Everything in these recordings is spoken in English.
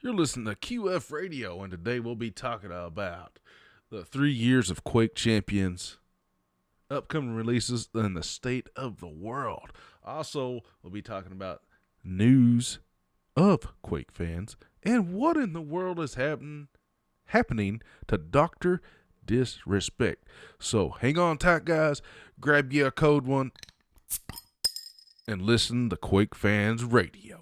You're listening to QF Radio, and today we'll be talking about the 3 years of Quake Champions, upcoming releases, and the state of the world. Also, we'll be talking about news of Quakefans and what in the world is happening to Dr. Disrespect. So hang on tight, guys. Grab you a cold one and listen to Quakefans Radio.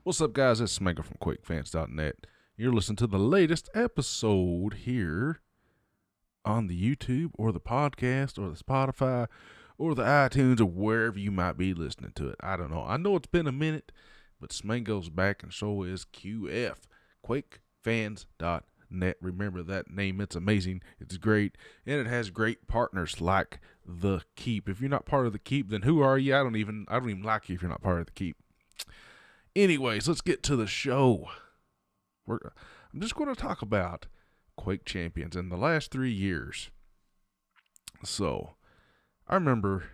What's up, guys? It's Smango from Quakefans.net. You're listening to the latest episode here on the YouTube or the podcast or the Spotify or the iTunes or wherever you might be listening to it. I don't know. I know it's been a minute, but Smango's back and so is QF. Quakefans.net. Remember that name. It's amazing. It's great. And it has great partners like The Keep. If you're not part of The Keep, then who are you? I don't even like you if you're not part of The Keep. Anyways, let's get to the show. I'm just going to talk about Quake Champions in the last 3 years. So, I remember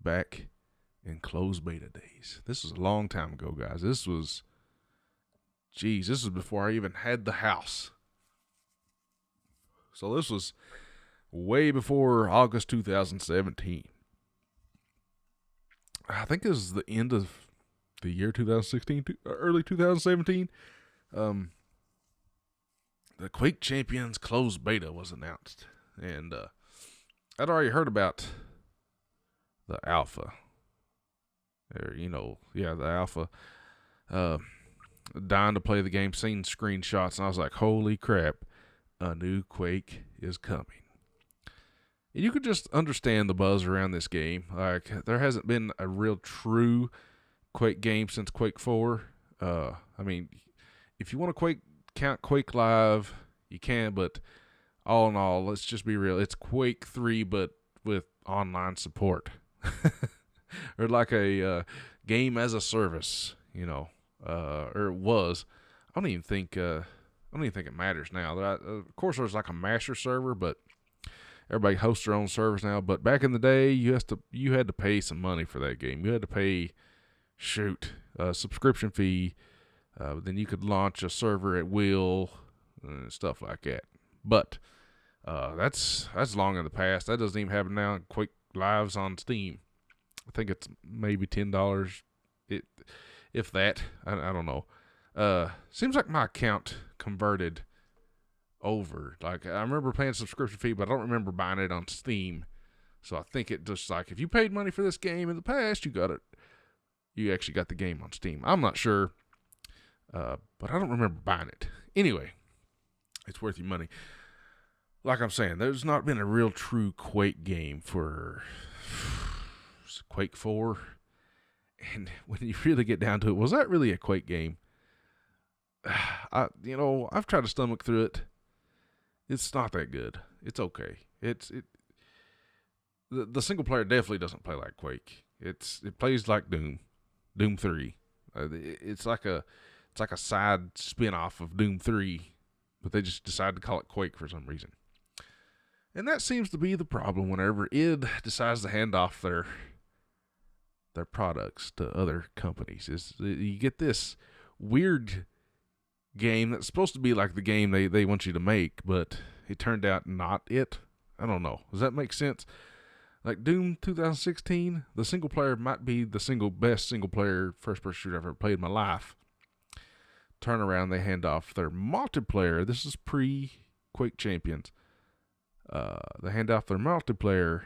back in closed beta days. This was a long time ago, guys. This was before I even had the house. So this was way before August 2017. I think this is the end of the year 2016, early 2017, the Quake Champions closed beta was announced, and I'd already heard about the alpha, the alpha, dying to play the game, seen screenshots, and I was like, holy crap, a new Quake is coming. And you could just understand the buzz around this game. Like, there hasn't been a real true Quake game since Quake 4. I mean, if you want to count Quake Live, you can, but all in all, let's just be real. It's Quake 3, but with online support. Or like a game as a service, or it was. I don't even think it matters now. Of course, there's like a master server, but everybody hosts their own servers now. But back in the day, you had to pay some money for that game. You had to pay a subscription fee, then you could launch a server at will, and stuff like that. But that's long in the past. That doesn't even happen now. Quake Live's on Steam. I think it's maybe $10, if that. I don't know. Seems like my account converted over. Like, I remember paying a subscription fee, but I don't remember buying it on Steam. So I think it just like, if you paid money for this game in the past, you got it. You actually got the game on Steam. I'm not sure, but I don't remember buying it. Anyway, it's worth your money. Like I'm saying, there's not been a real true Quake game for Quake 4. And when you really get down to it, was that really a Quake game? I've tried to stomach through it. It's not that good. It's okay. The single player definitely doesn't play like Quake. It plays like Doom 3. It's like a side spin-off of Doom 3, but they just decided to call it Quake for some reason. And that seems to be the problem whenever id decides to hand off their products to other companies. Is you get this weird game that's supposed to be like the game they want you to make, but it turned out not it. I don't know. Does that make sense? Like Doom 2016, the single player might be the best single player first-person shooter I've ever played in my life. Turn around, they hand off their multiplayer. This is pre-Quake Champions. They hand off their multiplayer,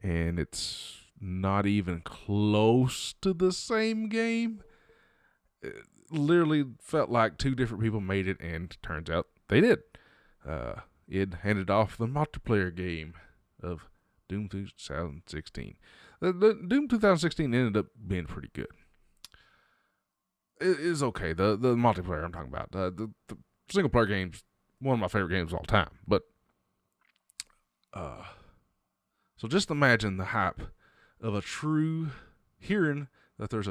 and it's not even close to the same game. It literally felt like two different people made it, and turns out they did. It handed off the multiplayer game of Doom 2016. The Doom 2016 ended up being pretty good. It is okay. The multiplayer I'm talking about. The single player games, one of my favorite games of all time. But so just imagine the hype of hearing that there's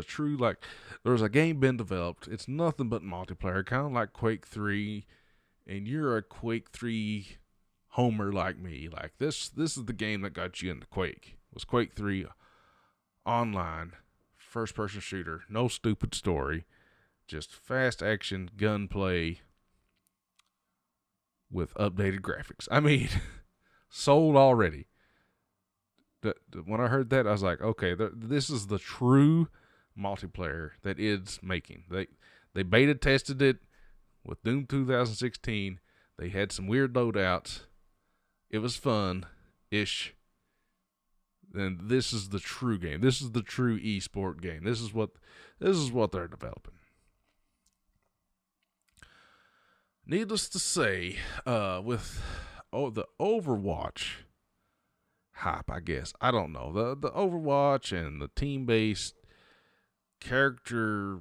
a game been developed. It's nothing but multiplayer, kind of like Quake 3, and you're a Quake 3 homer like me. Like this is the game that got you into Quake. It was Quake 3 online, first person shooter, no stupid story, just fast action gunplay with updated graphics. I mean, sold already. When I heard that, I was like, okay, this is the true multiplayer that id's making. They beta tested it with Doom 2016. They had some weird loadouts. It was fun-ish. And this is the true game. This is the true esport game. This is what they're developing. Needless to say, with the Overwatch hype, I guess. I don't know. The Overwatch and the team-based character,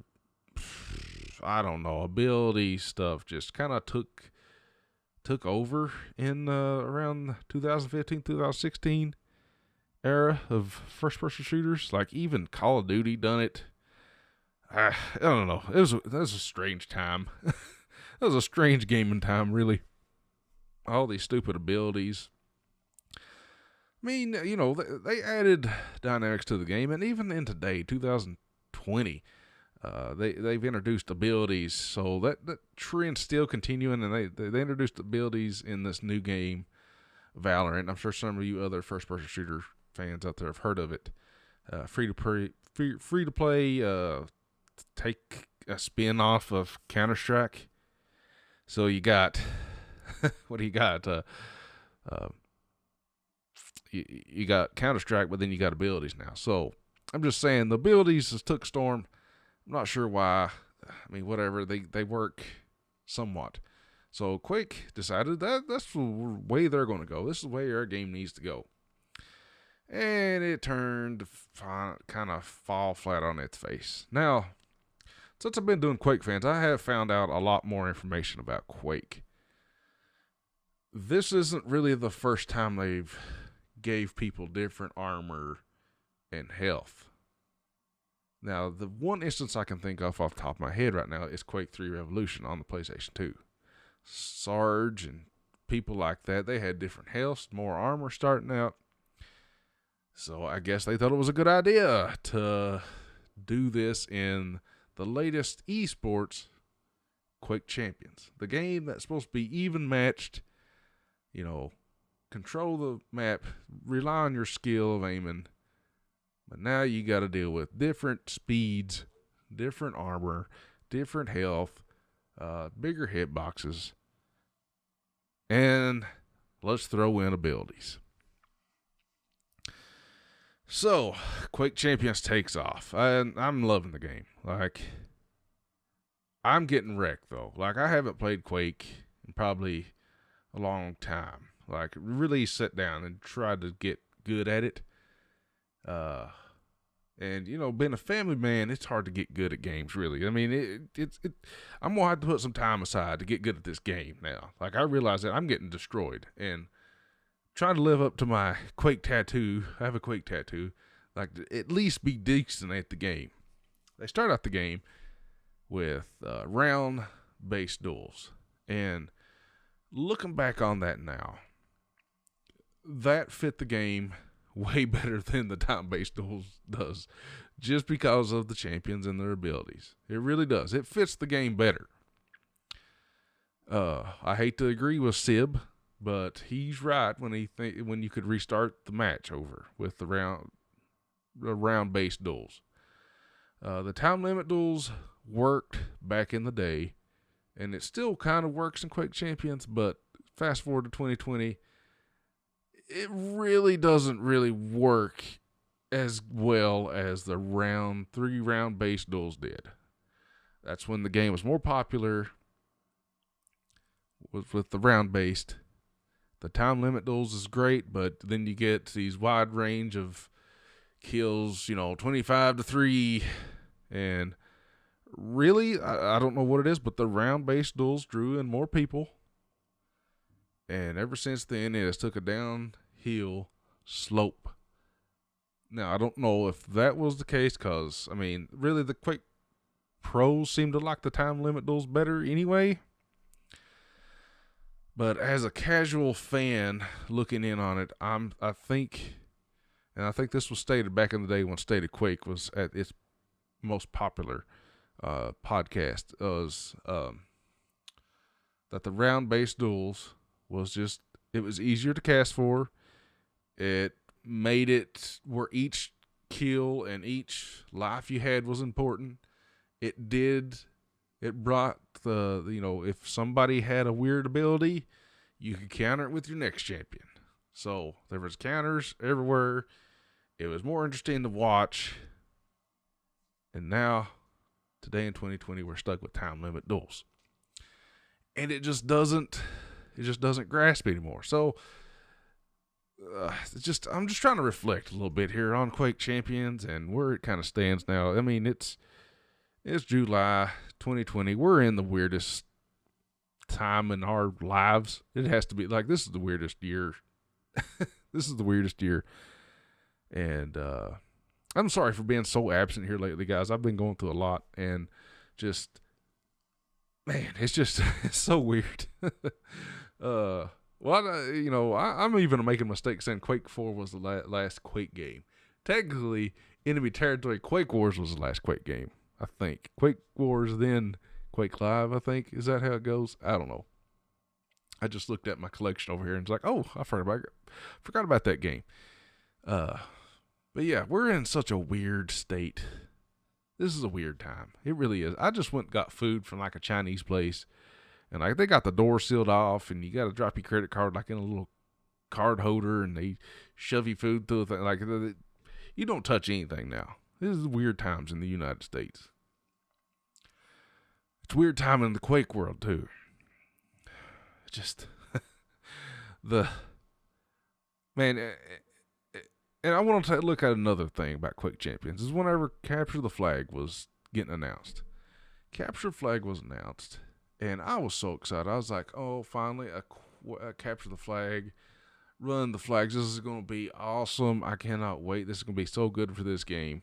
I don't know, ability stuff just kind of took over in around 2015, 2016 era of first-person shooters. Like even Call of Duty done it. I don't know. It was a strange time. It was a strange gaming time, really. All these stupid abilities. I mean, you know, they added dynamics to the game, and even in today, 2020, they've introduced abilities, so that trend's still continuing, and they introduced abilities in this new game, Valorant. I'm sure some of you other first-person shooter fans out there have heard of it. Free to play. Take a spin off of Counter-Strike. So you got, what do you got? You got Counter-Strike, but then you got abilities now. So I'm just saying the abilities just took storm. I'm not sure why. I mean, whatever. They work somewhat. So Quake decided that's the way they're going to go. This is the way our game needs to go. And it turned kind of fall flat on its face. Now, since I've been doing Quakefans, I have found out a lot more information about Quake. This isn't really the first time they've gave people different armor and health. Now, the one instance I can think of off the top of my head right now is Quake 3 Revolution on the PlayStation 2. Sarge and people like that, they had different health, more armor starting out. So I guess they thought it was a good idea to do this in the latest esports, Quake Champions. The game that's supposed to be even matched, you know, control the map, rely on your skill of aiming. But now you got to deal with different speeds, different armor, different health, bigger hitboxes, and let's throw in abilities. So, Quake Champions takes off. I'm loving the game. Like, I'm getting wrecked, though. Like, I haven't played Quake in probably a long time. Like, really sit down and try to get good at it. And, you know, being a family man, it's hard to get good at games, really. I mean, I'm going to have to put some time aside to get good at this game now. Like, I realize that I'm getting destroyed. And trying to live up to my Quake tattoo. I have a Quake tattoo. Like, at least be decent at the game. They start out the game with round-based duels. And looking back on that now, that fit the game way better than the time-based duels does. Just because of the champions and their abilities. It really does. It fits the game better. I hate to agree with Sib, but he's right when you could restart the match over with the round-based duels. The time limit duels worked back in the day, and it still kind of works in Quake Champions, but fast forward to 2020, it really doesn't really work as well as the three round based duels did. That's when the game was more popular, was with the round based. The time limit duels is great, but then you get these wide range of kills, 25-3, and really, I don't know what it is, but the round-based duels drew in more people. And ever since then, it has took a downhill slope. Now, I don't know if that was the case because, I mean, really the Quake pros seem to like the time limit duels better anyway. But as a casual fan looking in on it, I think this was stated back in the day when State of Quake was at its most popular podcast, was that the round-based duels was just, it was easier to cast for. It made it where each kill and each life you had was important. It brought if somebody had a weird ability, you could counter it with your next champion. So there was counters everywhere. It was more interesting to watch. And now, today in 2020, we're stuck with time limit duels. And it just doesn't grasp anymore. So I'm just trying to reflect a little bit here on Quake Champions and where it kind of stands now. I mean, it's July 2020. We're in the weirdest time in our lives. It has to be like, this is the weirdest year. This is the weirdest year. And I'm sorry for being so absent here lately, guys. I've been going through a lot and just, man, it's so weird. I'm even making mistakes saying Quake 4 was the last Quake game. Technically, Enemy Territory Quake Wars was the last Quake game, I think. Quake Wars, then Quake Live, I think. Is that how it goes? I don't know. I just looked at my collection over here and was like, oh, I forgot about that game. But yeah, we're in such a weird state. This is a weird time. It really is. I just went and got food from like a Chinese place. And like they got the door sealed off, and you got to drop your credit card like in a little card holder, and they shove your food through a thing. Like you don't touch anything now. This is weird times in the United States. It's weird time in the Quake world too. Just man. And I want to look at another thing about Quake Champions. Is whenever Capture the Flag was getting announced. Capture Flag was announced. And I was so excited. I was like, oh, finally, a Capture the Flag, run the flags. This is going to be awesome. I cannot wait. This is going to be so good for this game.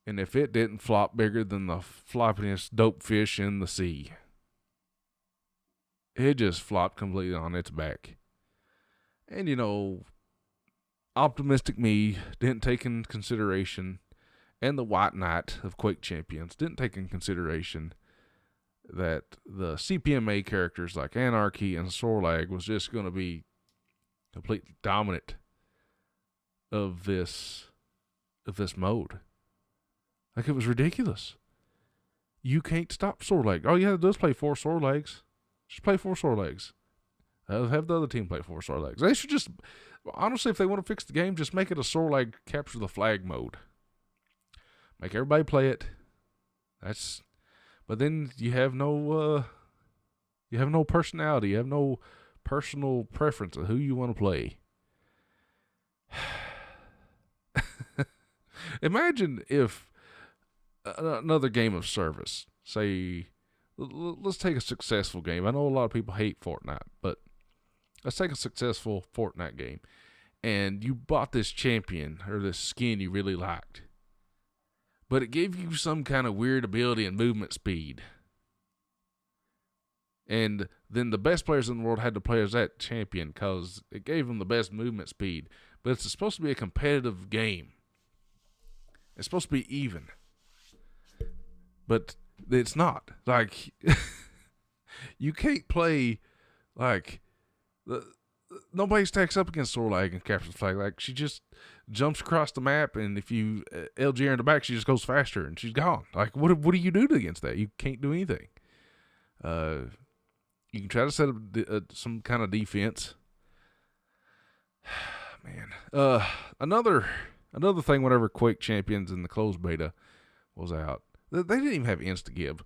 And if it didn't flop bigger than the floppiest dope fish in the sea, it just flopped completely on its back. And, optimistic me didn't take in consideration, and the White Knight of Quake Champions didn't take in consideration that the CPMA characters like Anarchy and Sorlag was just going to be completely dominant of this mode. Like, it was ridiculous. You can't stop Sorlag. All you have to do is play 4 Sorlags. Just play 4 Sorlags. Have the other team play 4 Sorlags. They should just, honestly, if they want to fix the game, just make it a Sorlag Capture the Flag mode. Make everybody play it. But then you have no personality. You have no personal preference of who you want to play. Imagine if another game of service, say, let's take a successful game. I know a lot of people hate Fortnite, but let's take a successful Fortnite game. And you bought this champion or this skin you really liked, but it gave you some kind of weird ability and movement speed. And then the best players in the world had to play as that champion because it gave them the best movement speed. But it's supposed to be a competitive game. It's supposed to be even. But it's not. Like, you can't play, like, nobody stacks up against Sorlag and Capture the Flag. Like, she just jumps across the map, and if you LG her in the back, she just goes faster, and she's gone. Like, what do you do against that? You can't do anything. You can try to set up some kind of defense. Man. Another thing, whenever Quake Champions in the closed beta was out, they didn't even have Instagib.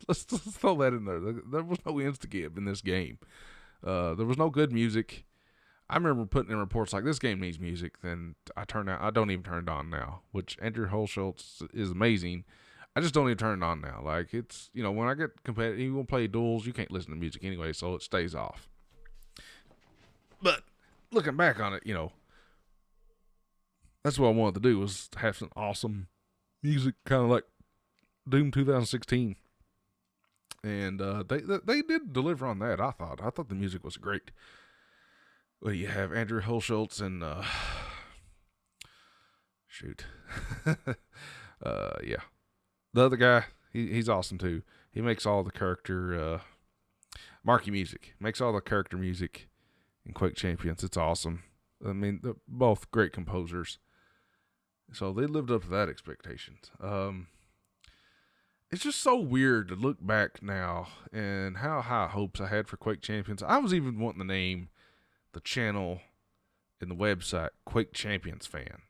let's throw that in there. There was no Instagib in this game. There was no good music. I remember putting in reports like, this game needs music. Then I don't even turn it on now, which Andrew Holschultz is amazing. I just don't even turn it on now. Like, it's, when I get competitive, you want to play duels, you can't listen to music anyway, so it stays off. But looking back on it, that's what I wanted to do, was have some awesome music, kind of like Doom 2016. And they did deliver on that, I thought. I thought the music was great. Well, you have Andrew Holschultz and, shoot. Yeah. The other guy, he's awesome too. He makes all the character, marquee music. Makes all the character music in Quake Champions. It's awesome. I mean, they're both great composers. So they lived up to that expectations. It's just so weird to look back now and how high hopes I had for Quake Champions. I was even wanting to name the channel and the website Quake Champions Fan.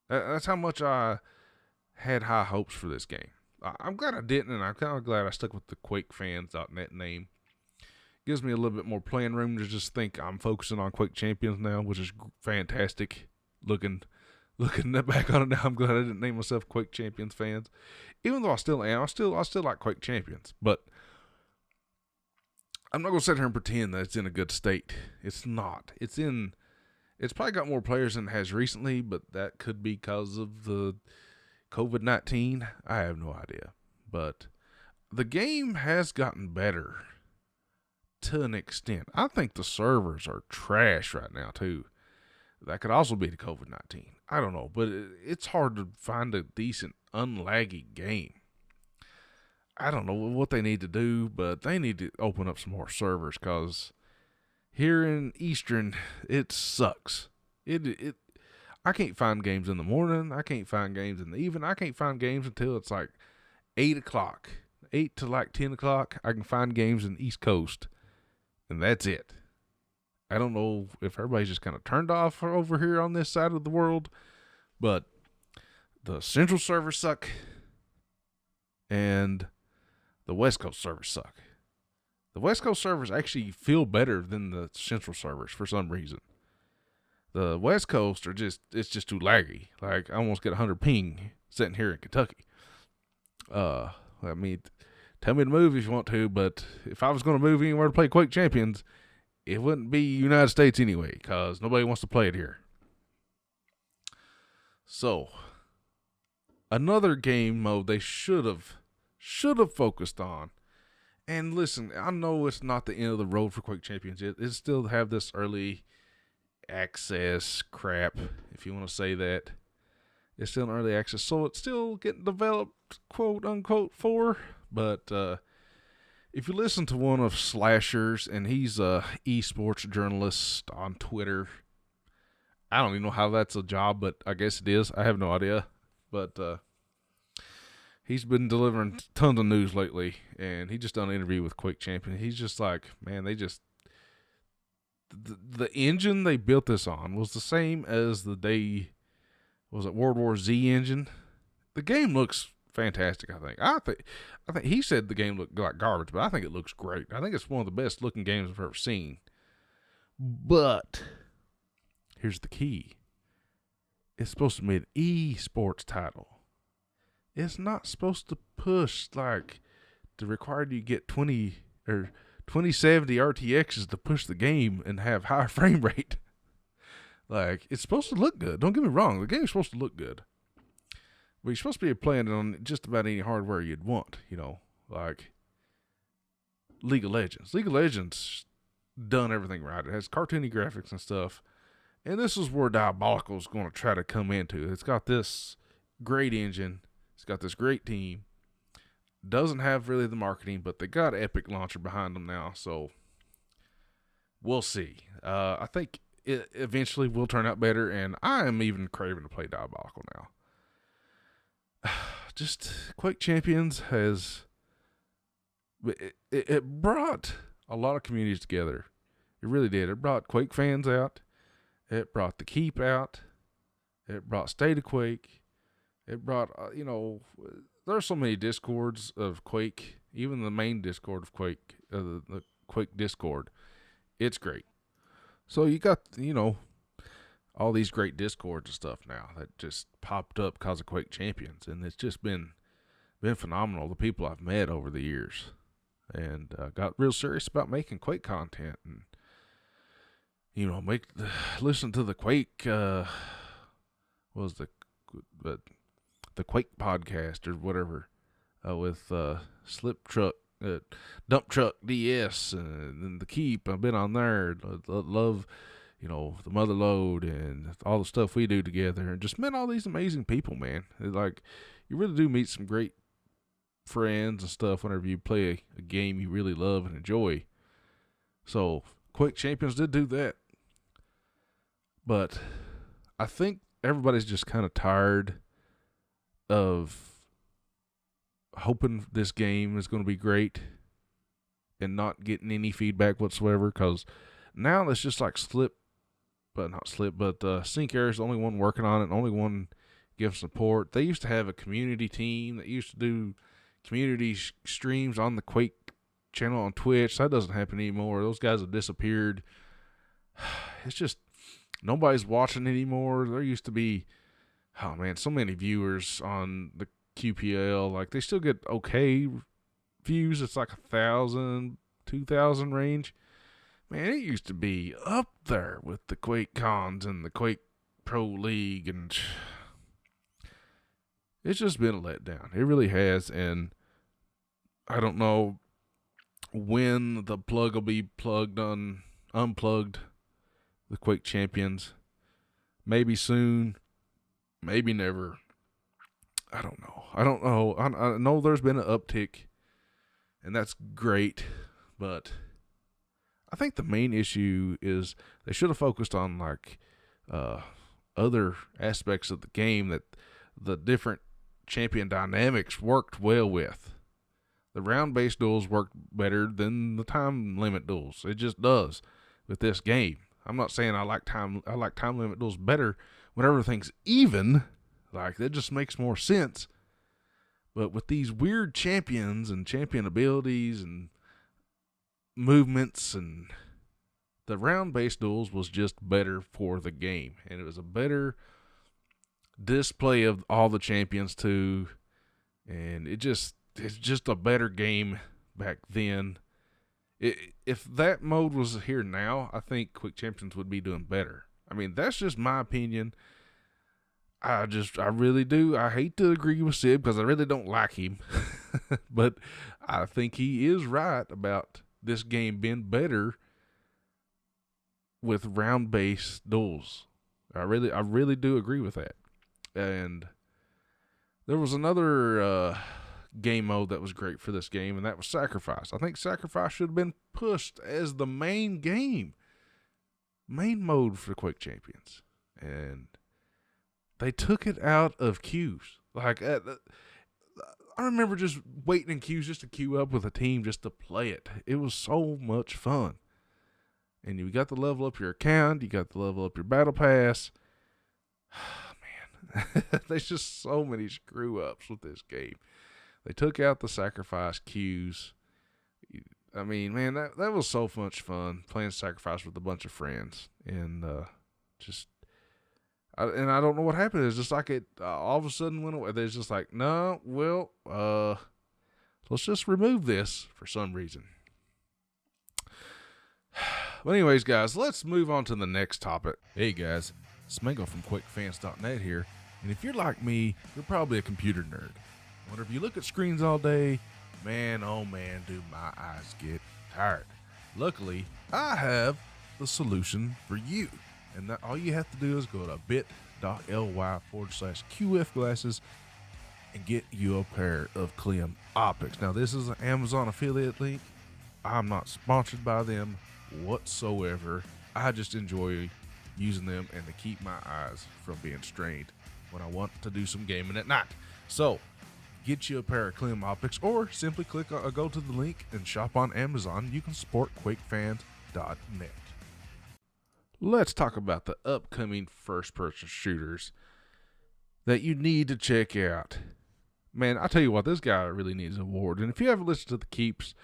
That's how much I had high hopes for this game. I'm glad I didn't, and I'm kind of glad I stuck with the Quakefans.net name. Gives me a little bit more playing room to just think I'm focusing on Quake Champions now, which is fantastic. Looking back on it now, I'm glad I didn't name myself Quake Champions Fans. Even though I still am, I still like Quake Champions. But I'm not going to sit here and pretend that it's in a good state. It's not. It's probably got more players than it has recently, but that could be because of the COVID-19. I have no idea. But the game has gotten better to an extent. I think the servers are trash right now, too. That could also be the COVID-19. I don't know, but it's hard to find a decent, unlaggy game. I don't know what they need to do, but they need to open up some more servers, because here in Eastern, it sucks. I can't find games in the morning. I can't find games in the evening. I can't find games until it's like 8 o'clock. 8 to like 10 o'clock, I can find games in the East Coast, and that's it. I don't know if everybody's just kind of turned off over here on this side of the world, but the Central servers suck, and the West Coast servers suck. The West Coast servers actually feel better than the Central servers for some reason. The West Coast it's just too laggy. Like, I almost get 100 ping sitting here in Kentucky. I mean, tell me to move if you want to, but if I was going to move anywhere to play Quake Champions, it wouldn't be United States anyway, because nobody wants to play it here. So, another game mode they should have focused on. And listen, I know it's not the end of the road for Quake Champions yet. It still have this early access crap, if you want to say that. It's still in early access, so it's still getting developed, quote unquote, for. But if you listen to one of Slasher's, and he's a esports journalist on Twitter, I don't even know how that's a job, but I guess it is. I have no idea. But he's been delivering tons of news lately, and he just done an interview with Quake Champion. He's just like, man, the engine they built this on was the same as was it World War Z engine? The game looks fantastic, I think. I think he said the game looked like garbage, but I think it looks great. I think it's one of the best looking games I've ever seen. But here's the key. It's supposed to be an esports title. It's not supposed to push, like, to require you get 2070 RTXs to push the game and have high frame rate. Like, it's supposed to look good. Don't get me wrong. The game's supposed to look good. But you're supposed to be playing it on just about any hardware you'd want, like League of Legends. League of Legends done everything right. It has cartoony graphics and stuff. And this is where Diabotical is going to try to come into. It's got this great engine. It's got this great team. Doesn't have really the marketing, but they got Epic Launcher behind them now, so we'll see. I think it eventually will turn out better, and I am even craving to play Diabotical now. Just Quake Champions it brought a lot of communities together. It really did. It brought Quakefans out. It brought the Keep out. It brought State of Quake. It brought, there are so many Discords of Quake, even the main Discord of Quake, the Quake Discord. It's great. So you got, all these great Discords and stuff now that just popped up because of Quake Champions. And it's just been been phenomenal. The people I've met over the years, and got real serious about making Quake content, and listen to the Quake was the Quake podcast or whatever with Slip Truck, Dump Truck DS, and the Keep. I've been on there. Love, the Mother Load and all the stuff we do together, and just met all these amazing people, man. Like, you really do meet some great friends and stuff whenever you play a game you really love and enjoy. So Quake Champions did do that, but I think everybody's just kind of tired of hoping this game is going to be great and not getting any feedback whatsoever, because now it's just like Sync Air is the only one working on it, the only one giving support. They used to have a community team that used to do community streams on the Quake channel on Twitch. That doesn't happen anymore. Those guys have disappeared. It's just nobody's watching anymore. There used to be, so many viewers on the QPL. Like, they still get okay views. It's like 1,000, 2,000 range. Man, it used to be up there with the Quake Cons and the Quake Pro League, and it's just been a letdown. It really has, and I don't know when the plug will be unplugged, the Quake Champions. Maybe soon, maybe never. I don't know. I know there's been an uptick, and that's great, but I think the main issue is they should have focused on other aspects of the game that the different champion dynamics worked well with. The round-based duels worked better than the time limit duels. It just does with this game. I'm not saying I like time limit duels better when everything's even. Like, that just makes more sense. But with these weird champions and champion abilities and movements, and the round-based duels was just better for the game, and it was a better display of all the champions too, and it's just a better game back then. If that mode was here now, I think Quake Champions would be doing better. I mean, that's just my opinion. I really do. I hate to agree with Sid because I really don't like him, but I think he is right about this game being better with round-based duels. I really do agree with that. And there was another game mode that was great for this game, and that was Sacrifice. I think Sacrifice should have been pushed as the main mode for Quake Champions, and they took it out of queues. Like, I remember just waiting in queues just to queue up with a team just to play it. It was so much fun. And you got to level up your account. You got to level up your battle pass. Man, there's just so many screw-ups with this game. They took out the Sacrifice queues. I mean, man, that was so much fun, playing Sacrifice with a bunch of friends. And I don't know what happened. It's just like it all of a sudden went away. There's just like, no, well, let's just remove this for some reason. But anyways, guys, let's move on to the next topic. Hey, guys, Smango from Quakefans.net here. And if you're like me, you're probably a computer nerd. Whenever you look at screens all day, man, oh man, do my eyes get tired. Luckily, I have the solution for you. And all you have to do is go to bit.ly/QF glasses and get you a pair of Klim Optics. Now, this is an Amazon affiliate link. I'm not sponsored by them whatsoever. I just enjoy using them and to keep my eyes from being strained when I want to do some gaming at night. So, get you a pair of Klim Optics, or simply go to the link and shop on Amazon. You can support Quakefans.net. Let's talk about the upcoming first-person shooters that you need to check out. Man, I tell you what, this guy really needs an award. And if you haven't listened to the Keeps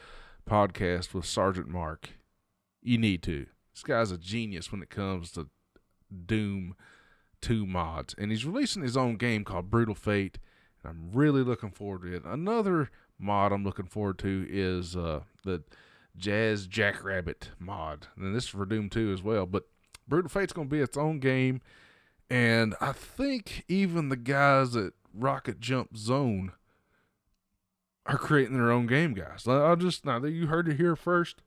podcast with Sergeant Mark, you need to. This guy's a genius when it comes to Doom 2 mods. And he's releasing his own game called Brutal Fate. I'm really looking forward to it. Another mod I'm looking forward to is the Jazz Jackrabbit mod. And this is for Doom 2 as well. But Brutal Fate's going to be its own game. And I think even the guys at Rocket Jump Zone are creating their own game, guys. Now that you heard it here first,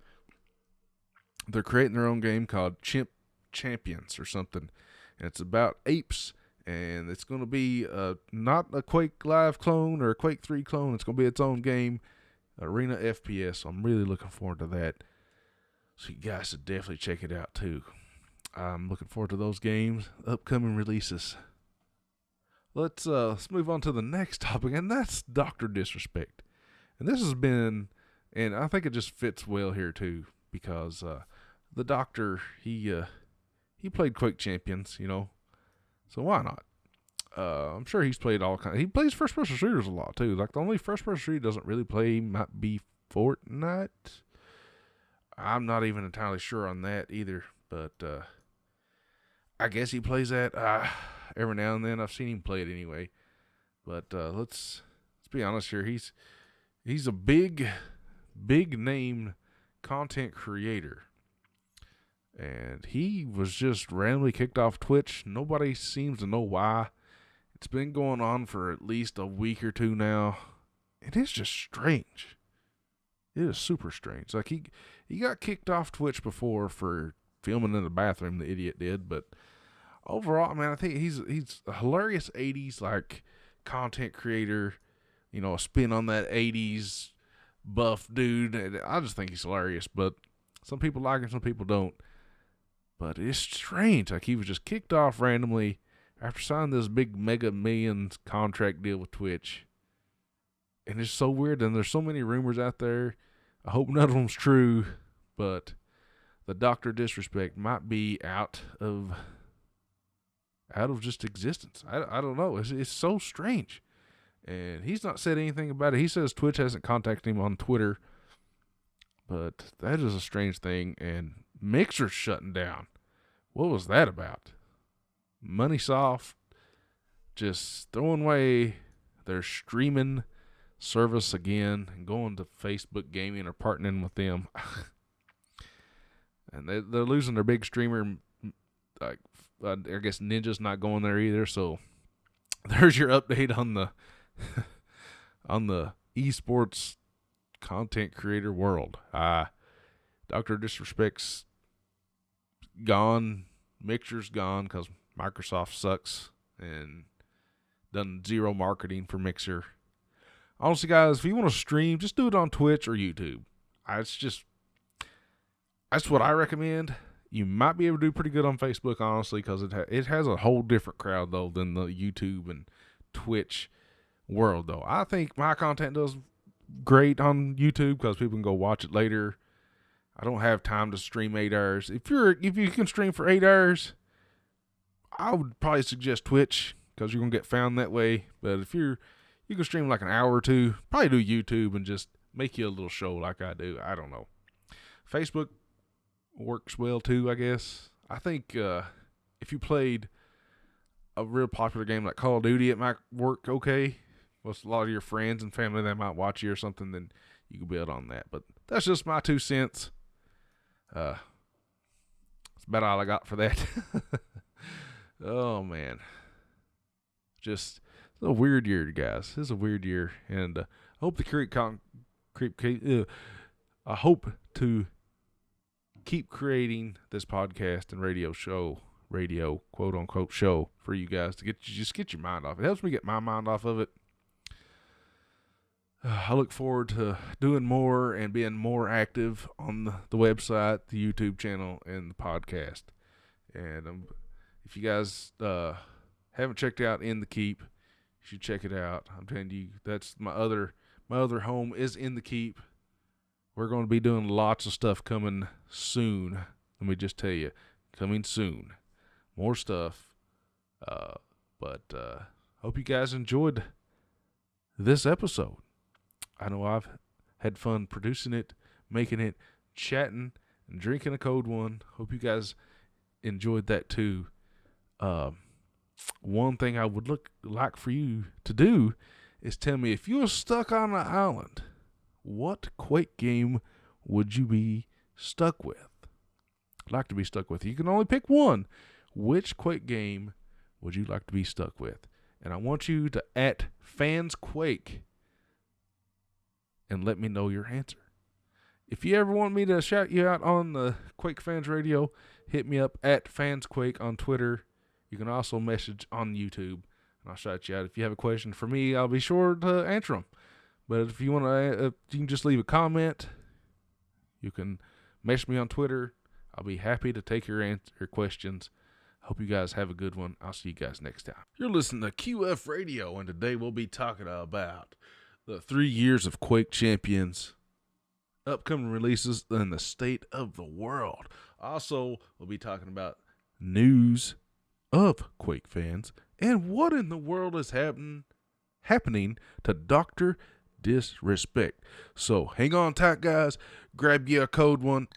they're creating their own game called Quake Champions or something. And it's about apes. And it's going to be not a Quake Live clone or a Quake 3 clone. It's going to be its own game, Arena FPS. So I'm really looking forward to that. So you guys should definitely check it out too. I'm looking forward to those games, upcoming releases. Let's move on to the next topic, and that's Dr. Disrespect. And this has been, and I think it just fits well here too, because the Doctor, he played Quake Champions, so why not? I'm sure he's played all kinds. He plays first-person shooters a lot too. Like the only first-person shooter he doesn't really play might be Fortnite. I'm not even entirely sure on that either, but I guess he plays that every now and then. I've seen him play it anyway. But let's be honest here. He's a big name content creator. And he was just randomly kicked off Twitch. Nobody seems to know why. It's been going on for at least a week or two now. And it's just strange. It is super strange. Like he got kicked off Twitch before for filming in the bathroom, the idiot did. But overall, man, I think he's a hilarious 80s like content creator. A spin on that 80s buff dude. And I just think he's hilarious. But some people like him, some people don't. But it's strange. Like he was just kicked off randomly after signing this big mega millions contract deal with Twitch. And it's so weird. And there's so many rumors out there. I hope none of them's true. But the Dr. Disrespect might be out of just existence. I don't know. It's so strange. And he's not said anything about it. He says Twitch hasn't contacted him on Twitter. But that is a strange thing. And Mixer's shutting down. What was that about? Moneysoft just throwing away their streaming service again and going to Facebook Gaming or partnering with them. And they're losing their big streamer. Like I guess Ninja's not going there either. So there's your update on the on the esports content creator world. Dr. Disrespect's gone. Mixer's gone because Microsoft sucks and done zero marketing for Mixer. Honestly, guys, if you want to stream, just do it on Twitch or YouTube. That's what I recommend. You might be able to do pretty good on Facebook, honestly, because it has a whole different crowd, though, than the YouTube and Twitch world, though. I think my content does great on YouTube because people can go watch it later. I don't have time to stream 8 hours. If you can stream for 8 hours, I would probably suggest Twitch because you're going to get found that way. But if you can stream like an hour or two, probably do YouTube and just make you a little show like I do. I don't know. Facebook works well too, I guess. I think if you played a real popular game like Call of Duty, it might work okay. With a lot of your friends and family that might watch you or something, then you can build on that. But that's just my 2 cents. That's about all I got for that. Oh, man. Just a weird year, guys. This is a weird year. And I hope I hope to keep creating this podcast and radio quote unquote show for you guys to get your mind off. It helps me get my mind off of it. I look forward to doing more and being more active on the website, the YouTube channel, and the podcast. And if you guys haven't checked out In the Keep, you should check it out. I'm telling you, that's my other home is In the Keep. We're going to be doing lots of stuff coming soon. Let me just tell you, coming soon. More stuff. But hope you guys enjoyed this episode. I know I've had fun producing it, making it, chatting, and drinking a cold one. Hope you guys enjoyed that too. One thing I would like for you to do is tell me, if you were stuck on an island, what Quake game would you be stuck with? I'd like to be stuck with. You can only pick one. Which Quake game would you like to be stuck with? And I want you to @fansquake and let me know your answer. If you ever want me to shout you out on the Quake Fans Radio, hit me up @fansquake on Twitter. You can also message on YouTube, and I'll shout you out. If you have a question for me, I'll be sure to answer them. But if you want to, you can just leave a comment. You can message me on Twitter. I'll be happy to take your questions. Hope you guys have a good one. I'll see you guys next time. You're listening to QF Radio, and today we'll be talking about the 3 years of Quake Champions, upcoming releases, and the state of the world. Also, we'll be talking about news of Quake fans and what in the world is happening to Dr. Disrespect. So hang on tight, guys. Grab you a cold one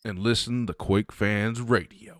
and listen to Quake Fans Radio.